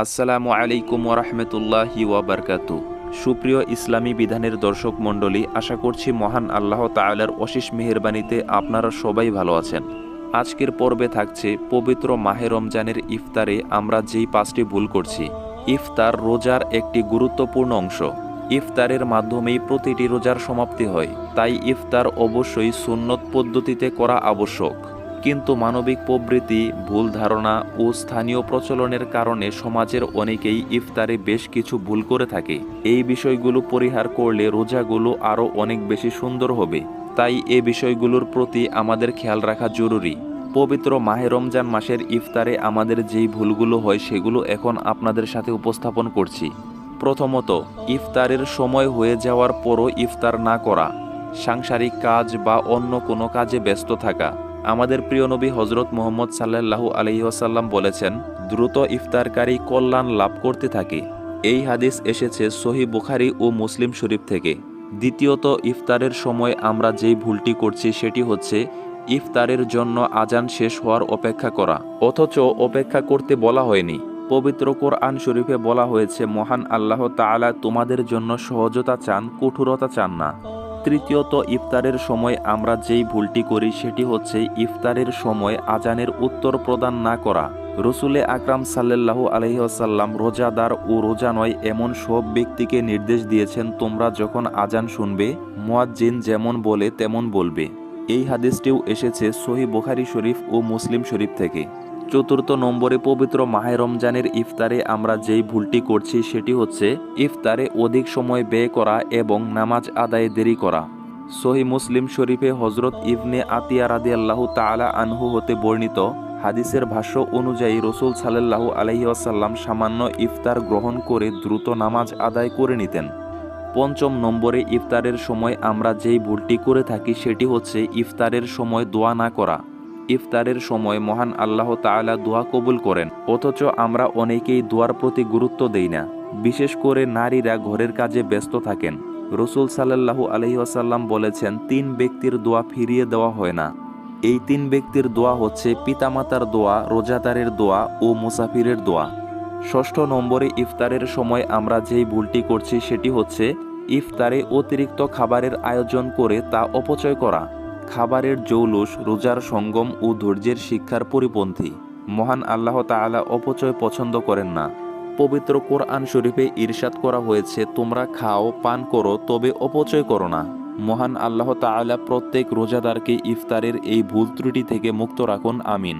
আসসালামু আলাইকুম ওরহমতুল্লাহি ওয়াবারকাতু। সুপ্রিয় ইসলামী বিধানের দর্শক মণ্ডলী, আশা করছি মহান আল্লাহ তাআলার অশেষ মেহেরবানিতে আপনারা সবাই ভালো আছেন। আজকের পর্বে থাকছে পবিত্র মাহে রমজানের ইফতারে আমরা যেই 5টি ভুল করছি। ইফতার রোজার একটি গুরুত্বপূর্ণ অংশ। ইফতারের মাধ্যমেই প্রতিটি রোজার সমাপ্তি হয়, তাই ইফতার অবশ্যই সুন্নত পদ্ধতিতে করা আবশ্যক। কিন্তু মানবিক প্রবৃত্তি, ভুল ধারণা ও স্থানীয় প্রচলনের কারণে সমাজের অনেকেই ইফতারে বেশ কিছু ভুল করে থাকে। এই বিষয়গুলো পরিহার করলে রোজাগুলো আরও অনেক বেশি সুন্দর হবে। তাই এ বিষয়গুলোর প্রতি আমাদের খেয়াল রাখা জরুরি। পবিত্র মাহে রমজান মাসের ইফতারে আমাদের যেই ভুলগুলো হয় সেগুলো এখন আপনাদের সাথে উপস্থাপন করছি। প্রথমত, ইফতারের সময় হয়ে যাওয়ার পরও ইফতার না করা। সাংসারিক কাজ বা অন্য কোনো কাজে ব্যস্ত থাকা। আমাদের প্রিয় নবী হজরত মুহাম্মদ সাল্লাল্লাহু আলাইহি ওয়াসাল্লাম বলেছেন, দ্রুত ইফতারকারী কল্যাণ লাভ করতে থাকে। এই হাদিস এসেছে সহিহ বুখারী ও মুসলিম শরীফ থেকে। দ্বিতীয়ত, ইফতারের সময় আমরা যেই ভুলটি করছি সেটি হচ্ছে ইফতারের জন্য আজান শেষ হওয়ার অপেক্ষা করা, অথচ অপেক্ষা করতে বলা হয়নি। পবিত্র কোরআন শরীফে বলা হয়েছে, মহান আল্লাহ তাআলা তোমাদের জন্য সহজতা চান, কঠোরতা চান না। তৃতীয়ত, ইফতারের সময় আমরা যেই ভুলটি করি সেটি হচ্ছে ইফতারের সময় আজানের উত্তর প্রদান না করা। রসুলে আকরাম সাল্লাল্লাহু আলাইহি ওয়াসাল্লাম রোজাদার ও রোজা নয় এমন সব ব্যক্তিকে নির্দেশ দিয়েছেন, তোমরা যখন আজান শুনবে মুয়াজ্জিন যেমন বলে তেমন বলবে। এই হাদিসটিও এসেছে সহিহ বুখারী শরীফ ও মুসলিম শরীফ থেকে। চতুর্থ নম্বরে, পবিত্র মাহে রমজানের ইফতারে আমরা যেই ভুলটি করছি সেটি হচ্ছে ইফতারে অধিক সময় ব্যয় করা এবং নামাজ আদায়ে দেরি করা। সহিহ মুসলিম শরীফে হজরত ইবনে আতিয়া রাদিয়াল্লাহু তাআলা আনহু হতে বর্ণিত হাদিসের ভাষ্য অনুযায়ী রসুল সাল্লাল্লাহু আলাইহি ওয়াসাল্লাম সামান্য ইফতার গ্রহণ করে দ্রুত নামাজ আদায় করে নিতেন। পঞ্চম নম্বরে, ইফতারের সময় আমরা যেই ভুলটি করে থাকি সেটি হচ্ছে ইফতারের সময় দোয়া না করা। ইফতারের সময় মহান আল্লাহ তাআলা দোয়া কবুল করেন, অথচ আমরা অনেকেই দোয়ার প্রতি গুরুত্ব দেই না। বিশেষ করে নারীরা ঘরের কাজে ব্যস্ত থাকেন। রসুল সাল্লাল্লাহু আলাইহি ওয়াসাল্লাম বলেছেন, 3 ব্যক্তির দোয়া ফিরিয়ে দেওয়া হয় না। এই 3 ব্যক্তির দোয়া হচ্ছে পিতামাতার দোয়া, রোজাদারের দোয়া ও মুসাফিরের দোয়া। ষষ্ঠ নম্বরে, ইফতারের সময় আমরা যেই ভুলটি করছি সেটি হচ্ছে ইফতারে অতিরিক্ত খাবারের আয়োজন করে তা অপচয় করা। খাবারের জৌলুস রোজার সঙ্গম ও ধৈর্যের শিক্ষার পরিপন্থী। মহান আল্লাহ তাআলা অপচয় পছন্দ করেন না। পবিত্র কোরআন শরীফে ইরশাদ করা হয়েছে, তোমরা খাও পান করো, তবে অপচয় করো না। মহান আল্লাহ তাআলা প্রত্যেক রোজাদারকে ইফতারের এই ভুল ত্রুটি থেকে মুক্ত রাখুন, আমিন।